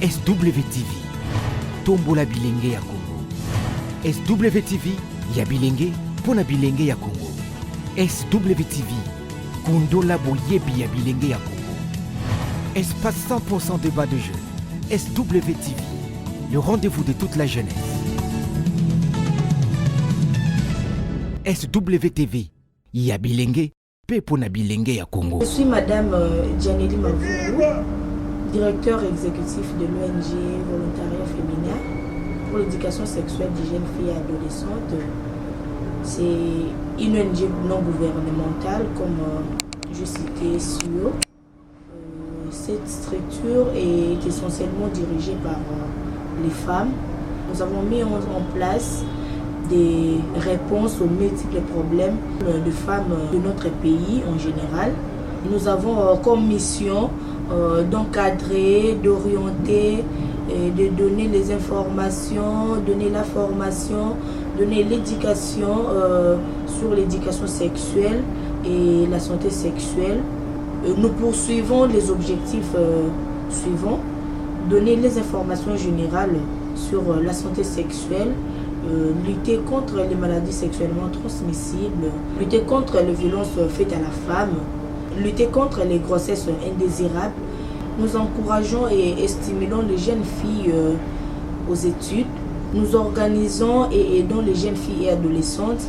SWTV, Tombola Bilenge ya Congo. SWTV, ya Bilenge, Pona Bilenge ya Congo. SWTV, Kondola Boyebi ya Bilenge ya Congo. Espace 100% débat de jeunes. SWTV, le rendez-vous de toute la jeunesse. SWTV, ya Bilenge, Pona Bilenge ya Congo. Je suis Madame Janely Mavungu, directeur exécutif de l'ONG Volontariat Féminin pour l'éducation sexuelle des jeunes filles et adolescentes. C'est une ONG non gouvernementale, comme je citais SUO. Cette structure est essentiellement dirigée par les femmes. Nous avons mis en place des réponses aux multiples problèmes de femmes de notre pays en général. Nous avons comme mission d'encadrer, d'orienter, de donner les informations, donner la formation, donner l'éducation sur l'éducation sexuelle et la santé sexuelle. Nous poursuivons les objectifs suivants: donner les informations générales sur la santé sexuelle, lutter contre les maladies sexuellement transmissibles, lutter contre les violences faites à la femme, lutter contre les grossesses indésirables. Nous encourageons et stimulons les jeunes filles aux études. Nous organisons et aidons les jeunes filles et adolescentes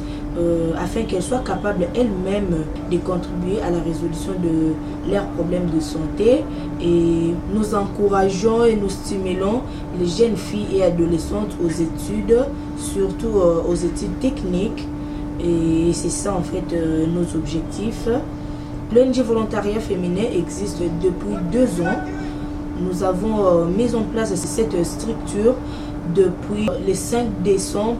afin qu'elles soient capables elles-mêmes de contribuer à la résolution de leurs problèmes de santé. Et nous encourageons et nous stimulons les jeunes filles et adolescentes aux études, surtout aux études techniques. Et c'est ça en fait nos objectifs. L'ONG Volontariat Féminin existe depuis 2 ans. Nous avons mis en place cette structure depuis le 5 décembre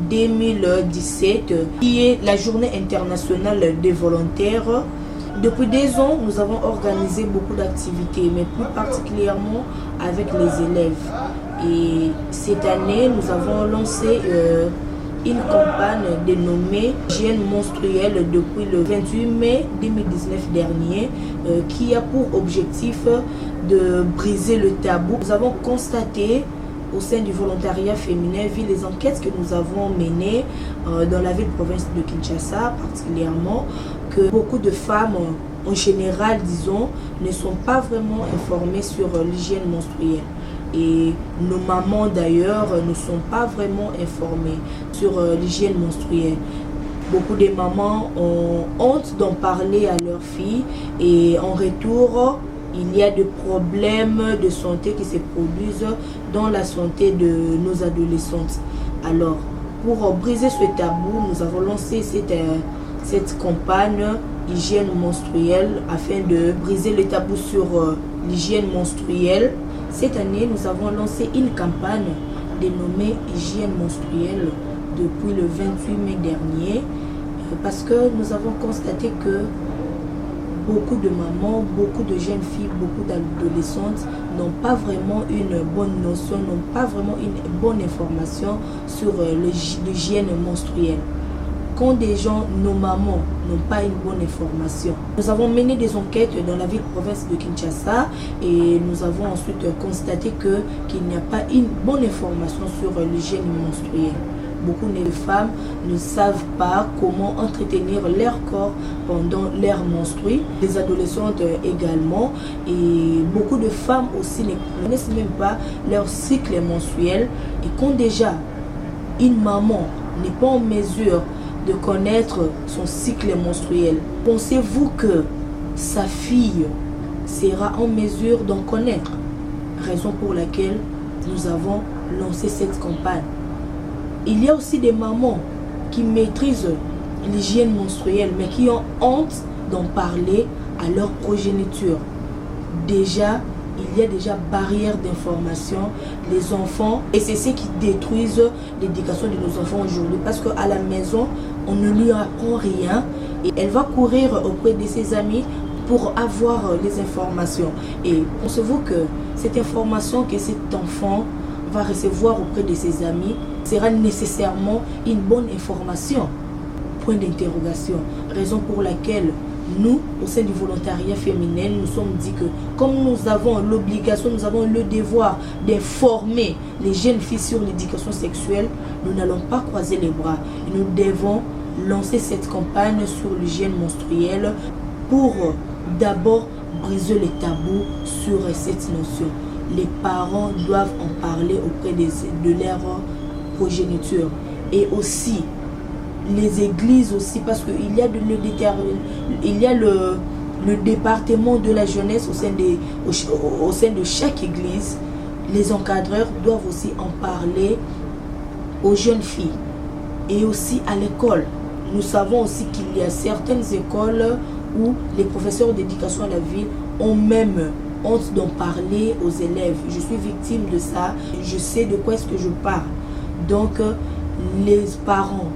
2017, qui est la journée internationale des volontaires. Depuis 2 ans, nous avons organisé beaucoup d'activités, mais plus particulièrement avec les élèves. Et cette année, nous avons lancé une campagne dénommée Hygiène menstruelle depuis le 28 mai 2019 dernier, qui a pour objectif de briser le tabou. Nous avons constaté au sein du volontariat féminin, vu les enquêtes que nous avons menées dans la ville-province de Kinshasa particulièrement, que beaucoup de femmes en général, disons, ne sont pas vraiment informées sur l'hygiène menstruelle. Et nos mamans d'ailleurs ne sont pas vraiment informées sur l'hygiène menstruelle. Beaucoup de mamans ont honte d'en parler à leurs filles et en retour, il y a des problèmes de santé qui se produisent dans la santé de nos adolescentes. Alors, pour briser ce tabou, nous avons lancé cette campagne hygiène menstruelle afin de briser le tabou sur l'hygiène menstruelle. Cette année, nous avons lancé une campagne dénommée Hygiène menstruelle depuis le 28 mai dernier parce que nous avons constaté que beaucoup de mamans, beaucoup de jeunes filles, beaucoup d'adolescentes n'ont pas vraiment une bonne notion, n'ont pas vraiment une bonne information sur l'hygiène menstruelle. Quand des gens, nos mamans, n'ont pas une bonne information. Nous avons mené des enquêtes dans la ville-province de Kinshasa et nous avons ensuite constaté qu'il n'y a pas une bonne information sur l'hygiène menstruelle. Beaucoup de femmes ne savent pas comment entretenir leur corps pendant leur menstrue, les adolescentes également, et beaucoup de femmes aussi ne connaissent même pas leur cycle menstruel. Et quand déjà une maman n'est pas en mesure de connaître son cycle menstruel, pensez-vous que sa fille sera en mesure d'en connaître? Raison pour laquelle nous avons lancé cette campagne. Il y a aussi des mamans qui maîtrisent l'hygiène menstruelle mais qui ont honte d'en parler à leur progéniture. Déjà, il y a déjà barrière d'information. Les enfants, et c'est ce qui détruisent l'éducation de nos enfants aujourd'hui parce qu'à la maison, on ne lui apprend rien et elle va courir auprès de ses amis pour avoir les informations. Et pensez-vous que cette information que cet enfant va recevoir auprès de ses amis sera nécessairement une bonne information? Point d'interrogation. Raison pour laquelle nous, au sein du volontariat féminin, nous sommes dit que comme nous avons l'obligation, nous avons le devoir d'informer les jeunes filles sur l'éducation sexuelle, nous n'allons pas croiser les bras. Nous devons lancer cette campagne sur l'hygiène menstruelle pour d'abord briser les tabous sur cette notion. Les parents doivent en parler auprès de leur progéniture. Et aussi, les églises aussi, parce qu'il y a, le département de la jeunesse au sein de chaque église. Les encadreurs doivent aussi en parler aux jeunes filles et aussi à l'école. Nous savons aussi qu'il y a certaines écoles où les professeurs d'éducation à la vie ont même honte d'en parler aux élèves. Je suis victime de ça, je sais de quoi est-ce que je parle. Donc les parents,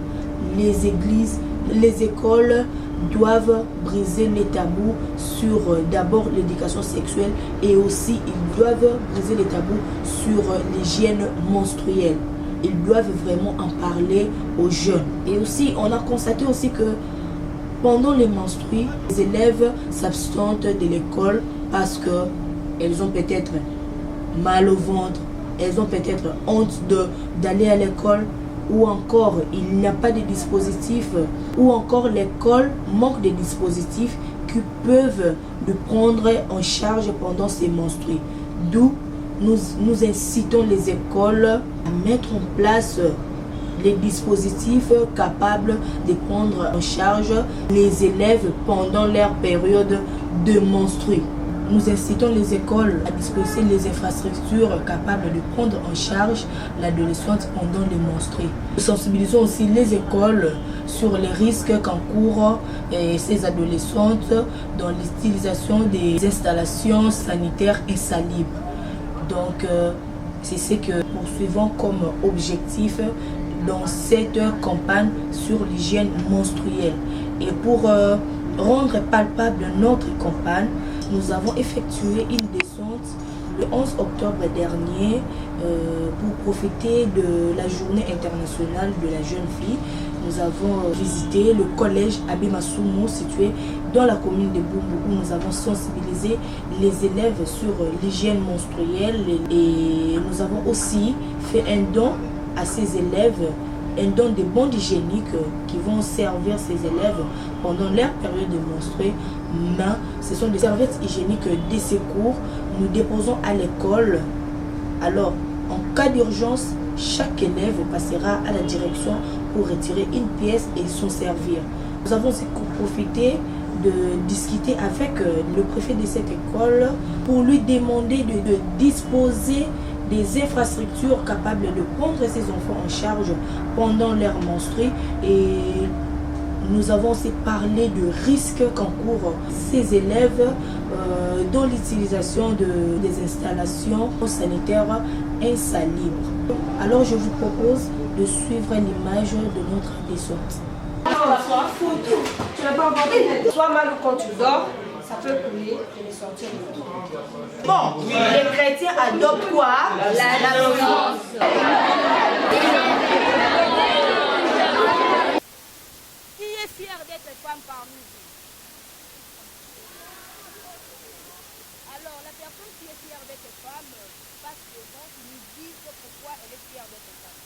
les églises, les écoles doivent briser les tabous sur d'abord l'éducation sexuelle et aussi ils doivent briser les tabous sur l'hygiène menstruelle. Ils doivent vraiment en parler aux jeunes. Et aussi, on a constaté aussi que pendant les menstrues, les élèves s'absentent de l'école parce qu'elles ont peut-être mal au ventre, elles ont peut-être honte d'aller à l'école, ou encore il n'y a pas de dispositifs, ou encore l'école manque de dispositifs qui peuvent le prendre en charge pendant ces menstrues. D'où nous incitons les écoles à mettre en place les dispositifs capables de prendre en charge les élèves pendant leur période de menstrues. Nous incitons les écoles à disposer les infrastructures capables de prendre en charge l'adolescente pendant les menstrues. Nous sensibilisons aussi les écoles sur les risques qu'encourent ces adolescentes dans l'utilisation des installations sanitaires insalubres. Donc, c'est ce que nous poursuivons comme objectif dans cette campagne sur l'hygiène menstruelle. Et pour rendre palpable notre campagne, nous avons effectué une descente le 11 octobre dernier pour profiter de la journée internationale de la jeune fille. Nous avons visité le collège Abbé Masumu situé dans la commune de Bumbu où nous avons sensibilisé les élèves sur l'hygiène menstruelle et nous avons aussi fait un don à ces élèves, un don de bandes hygiéniques qui vont servir ces élèves pendant leur période de menstruée. Mais ce sont des serviettes hygiéniques de secours. Nous déposons à l'école. Alors, en cas d'urgence, chaque élève passera à la direction pour retirer une pièce et s'en servir. Nous avons aussi profité de discuter avec le préfet de cette école pour lui demander de disposer des infrastructures capables de prendre ces enfants en charge pendant leur menstruée. Et nous avons aussi parlé de risques qu'encourent ces élèves dans l'utilisation des installations sanitaires insalubres. Alors je vous propose de suivre l'image de notre descente. Tu n'as pas inventé. Soit mal ou quand tu dors, ça peut couler et sortir de l'eau. Bon, les chrétiens adoptent quoi? La violence. Qui est fier d'être femme parmi vous? Alors, la personne qui est fière d'être femme passe devant, nous dit pourquoi elle est fière d'être femme.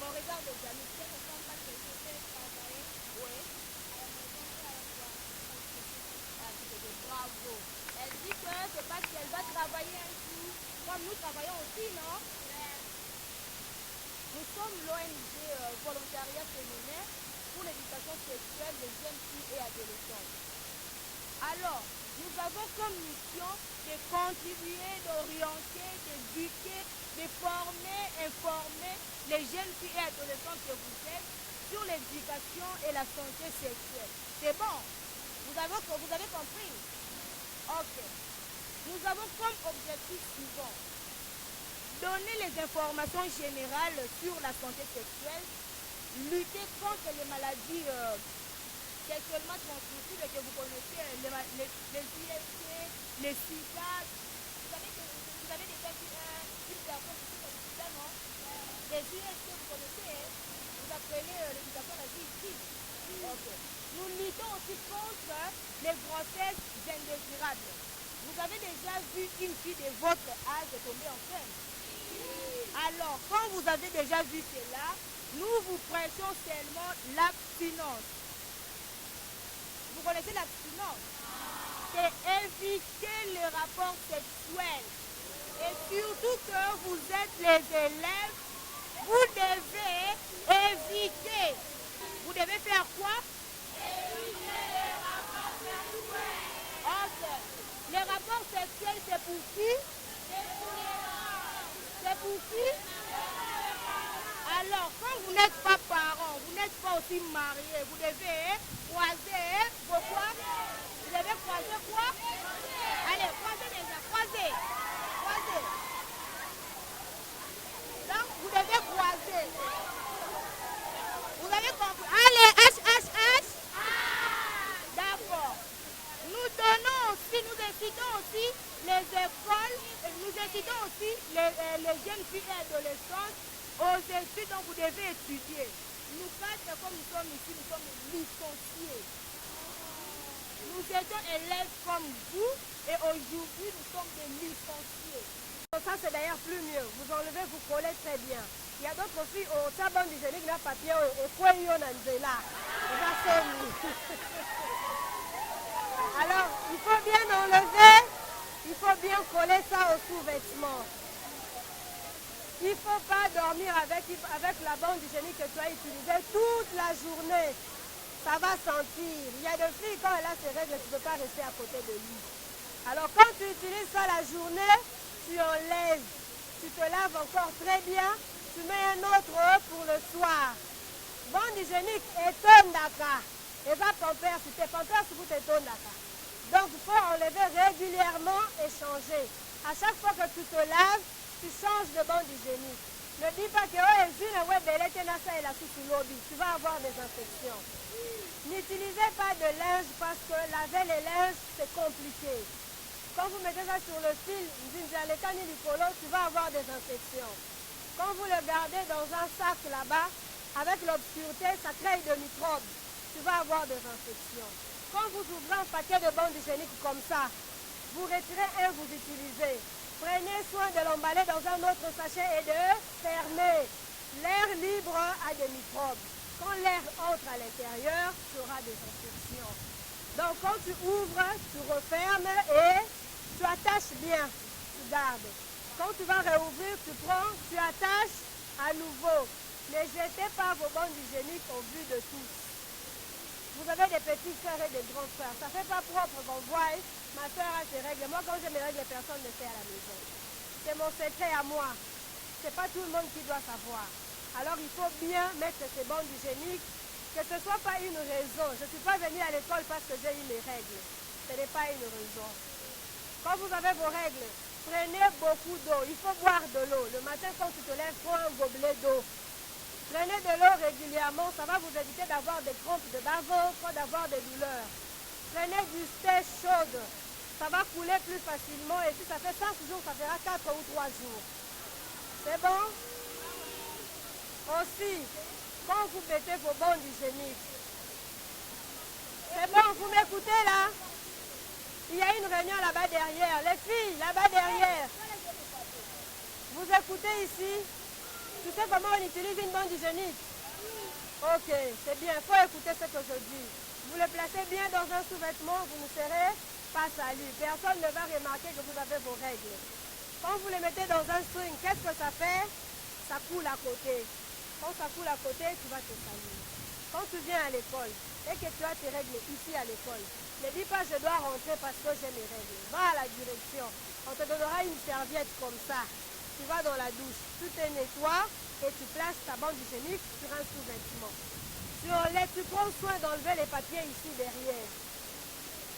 Bon, regarde les amis, si elle ne sent pas qu'elle sait travailler, oui, à la maison, à la fois. Bravo. Elle dit que c'est parce qu'elle va travailler un jour, comme nous travaillons aussi, non? Nous sommes l'ONG Volontariat Féminin pour l'éducation sexuelle des jeunes filles et adolescentes. Alors, nous avons comme mission de contribuer, d'orienter, d'éduquer, de former, informer les jeunes filles et adolescentes que vous êtes sur l'éducation et la santé sexuelle. C'est bon? Vous avez compris? Ok. Nous avons comme objectif suivant: donner les informations générales sur la santé sexuelle, lutter contre les maladies sexuellement transmissibles que vous connaissez, les IST, les SIDA. Vous avez déjà vu une personne qui fait le SIDA, non? Les IST, vous connaissez, hein? Vous apprenez l'éducation à la vie ici. Ok. Nous luttons aussi contre les grossesses indésirables. Vous avez déjà vu une fille de votre âge tomber enceinte? Alors, quand vous avez déjà vu cela, nous vous prêchons seulement l'abstinence. Vous connaissez l'abstinence? C'est éviter les rapports sexuels. Et surtout que vous êtes les élèves, vous devez éviter. Vous devez faire quoi? Éviter les rapports sexuels. Ok. Les rapports sexuels, c'est pour qui? C'est pour qui? Alors, quand vous n'êtes pas parents, vous n'êtes pas aussi mariés, vous devez croiser vos quoi? Vous devez croiser quoi? Allez, croisez déjà, croisez. Croisez. Donc, vous devez croiser. Vous avez compris? Allez, H. D'accord. Nous donnons aussi, nous incitons aussi les écoles, nous incitons aussi les jeunes filles et adolescentes aux études dont vous devez étudier. Nous quatre, comme nous sommes ici, nous sommes licenciés. Nous étions élèves comme vous et aujourd'hui nous sommes des licenciés. Ça c'est d'ailleurs plus mieux. Vous enlevez, vous collez très bien. Il y a d'autres filles au taban hygiénique, là, papier, au foyer, on a là. Alors, il faut bien enlever, il faut bien coller ça au sous-vêtement. Il ne faut pas dormir avec la bande hygiénique que tu as utilisée toute la journée. Ça va sentir. Il y a des filles, quand elle a ses règles, tu ne peux pas rester à côté de lui. Alors, quand tu utilises ça la journée, tu enlèves. Tu te laves encore très bien. Tu mets un autre pour le soir. Bande hygiénique est un daka. Et va pampers, si tu es pampers, tu es ton daka. Donc, il faut enlever régulièrement et changer. À chaque fois que tu te laves, tu changes de bande hygiénique. Ne dis pas que tu vas avoir des infections. N'utilisez pas de linge parce que laver les linges, c'est compliqué. Quand vous mettez ça sur le fil, tu vas avoir des infections. Quand vous le gardez dans un sac là-bas, avec l'obscurité, ça crée des microbes. Tu vas avoir des infections. Quand vous ouvrez un paquet de bandes hygiéniques comme ça, vous retirez un, vous utilisez. Prenez soin de l'emballer dans un autre sachet et de fermer. L'air libre a des microbes. Quand l'air entre à l'intérieur, tu auras des infections. Donc quand tu ouvres, tu refermes et tu attaches bien. Tu gardes. Quand tu vas réouvrir, tu prends, tu attaches à nouveau. Ne jetez pas vos bandes hygiéniques au vu de tous. Vous avez des petits frères et des grands frères. Ça ne fait pas propre qu'on voie. Ma soeur a ses règles. Moi, quand j'ai mes règles, personne ne sait à la maison. C'est mon secret à moi. Ce n'est pas tout le monde qui doit savoir. Alors, il faut bien mettre ces bandes hygiéniques. Que ce ne soit pas une raison. Je ne suis pas venue à l'école parce que j'ai eu mes règles. Ce n'est pas une raison. Quand vous avez vos règles, prenez beaucoup d'eau. Il faut boire de l'eau. Le matin, quand tu te lèves, prends un gobelet d'eau. Prenez de l'eau régulièrement, ça va vous éviter d'avoir des crampes de baveux, pas d'avoir des douleurs. Prenez du thé chaud, ça va couler plus facilement et si ça fait 5 jours, ça fera 4 ou 3 jours. C'est bon? Aussi, quand vous mettez vos bandes hygiéniques, c'est bon, vous m'écoutez là? Il y a une réunion là-bas derrière, les filles, là-bas derrière. Vous écoutez ici? Tu sais comment on utilise une bande hygiénique? Ok, c'est bien. Il faut écouter ce que je dis. Vous le placez bien dans un sous-vêtement, vous ne serez pas salu. Personne ne va remarquer que vous avez vos règles. Quand vous les mettez dans un string, qu'est-ce que ça fait? Ça coule à côté. Quand ça coule à côté, tu vas te salir. Quand tu viens à l'école, et que tu as tes règles ici à l'école, ne dis pas je dois rentrer parce que j'ai mes règles. Va à la direction. On te donnera une serviette comme ça. Tu vas dans la douche, tu te nettoies et tu places ta bande hygiénique sur un sous-vêtement. Tu enlèves, tu prends soin d'enlever les papiers ici derrière.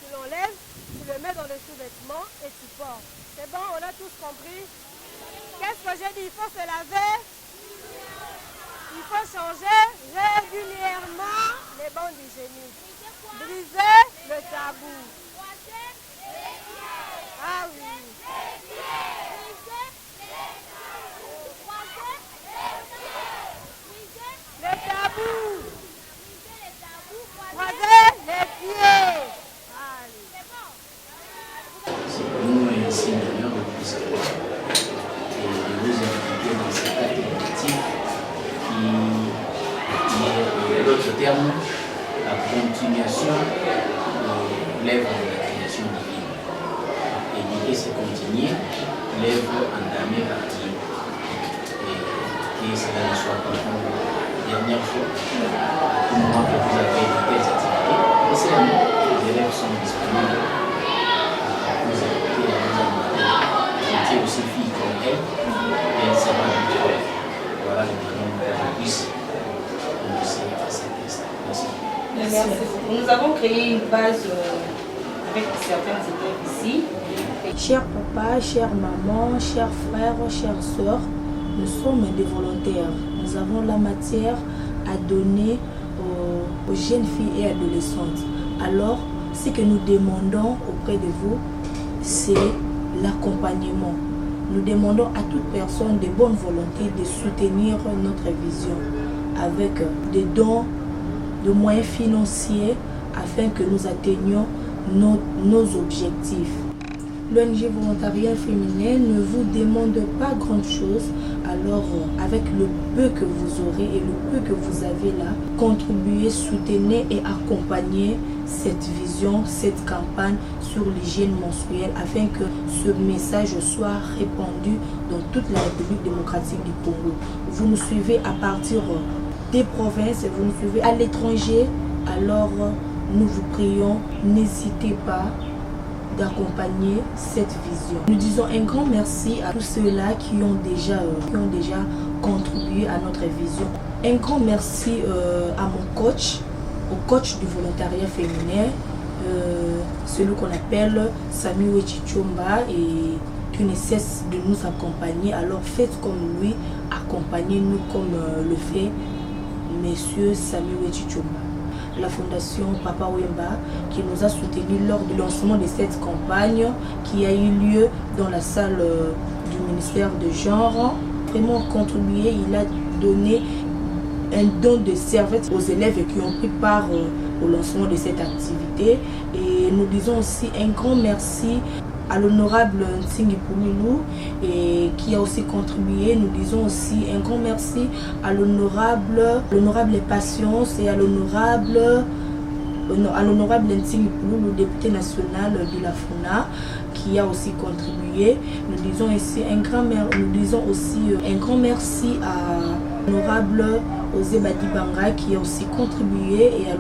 Tu l'enlèves, tu le mets dans le sous-vêtement et tu portes. C'est bon, on a tous compris? Qu'est-ce que j'ai dit? Il faut se laver. Il faut changer régulièrement les bandes hygiéniques. Briser le tabou. Ah oui. Le tabou. Croiser terme la continuation de l'œuvre de la création divine. Éduquer, c'est continuer l'œuvre entamée par Dieu. Et cela ne soit pas comme la dernière fois, au moment que vous avez éduqué les activités. Et c'est là que les élèves sont disponibles à vous écouter, à vous demander. Vous étiez aussi fille comme elle, et elle sera habituée. Voilà le moyen pour qu'on puisse commencer à cette question. Merci. Merci beaucoup. Nous avons créé une base avec certains élèves ici. Cher papa, chère maman, chers frères, chères sœurs, nous sommes des volontaires. Nous avons la matière à donner aux jeunes filles et adolescentes. Alors, ce que nous demandons auprès de vous, c'est l'accompagnement. Nous demandons à toute personne de bonne volonté de soutenir notre vision avec des dons, de moyens financiers afin que nous atteignions nos objectifs. L'ONG Volontariat Féminin ne vous demande pas grand chose, alors avec le peu que vous aurez et le peu que vous avez là, contribuez, soutenez et accompagnez cette vision, cette campagne sur l'hygiène menstruelle afin que ce message soit répandu dans toute la République démocratique du Congo. Vous nous suivez à partir des provinces, vous nous suivez à l'étranger, alors nous vous prions, n'hésitez pas d'accompagner cette vision. Nous disons un grand merci à tous ceux-là qui ont déjà contribué à notre vision. Un grand merci à mon coach, au coach du volontariat féminin, celui qu'on appelle Sami Wechichomba, et qui ne cesse de nous accompagner. Alors faites comme lui, accompagnez-nous comme le fait Monsieur Sami Wechichomba. La fondation Papa Wemba qui nous a soutenus lors du lancement de cette campagne qui a eu lieu dans la salle du ministère de genre. Vraiment contribué, il a donné un don de serviettes aux élèves qui ont pris part au lancement de cette activité. Et nous disons aussi un grand merci à l'honorable Nsingi Poumilou et qui a aussi contribué. Nous disons aussi un grand merci à l'honorable Patience et à l'honorable Nsingi Poumilou, le député national de la FUNA, qui a aussi contribué. Nous disons aussi un grand merci à l'honorable Osé Badi Banga qui a aussi contribué, et à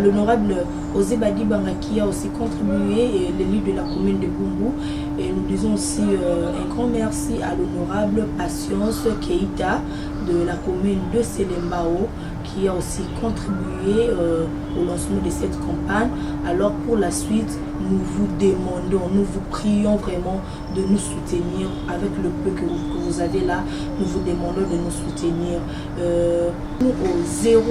l'honorable Osé Badi Banga qui a aussi contribué, et l'élu de la commune de Bumbu. Et nous disons aussi un grand merci à l'honorable Patience Keita de la commune de Selembao qui a aussi contribué au lancement de cette campagne. Alors pour la suite, nous vous demandons, nous vous prions vraiment de nous soutenir avec le peu que vous avez là. Nous vous demandons de nous soutenir. Nous au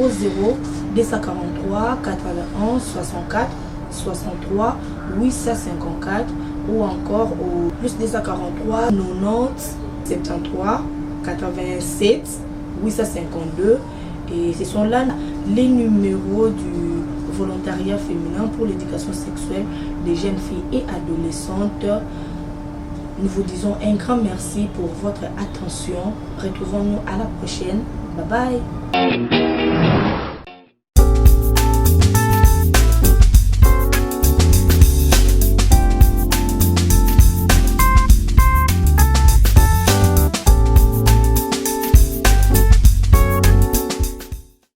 00 243 91 64 63 854 ou encore au plus 243 90 73 87 852. Et ce sont là les numéros du volontariat féminin pour l'éducation sexuelle des jeunes filles et adolescentes. Nous vous disons un grand merci pour votre attention. Retrouvons-nous à la prochaine. Bye bye.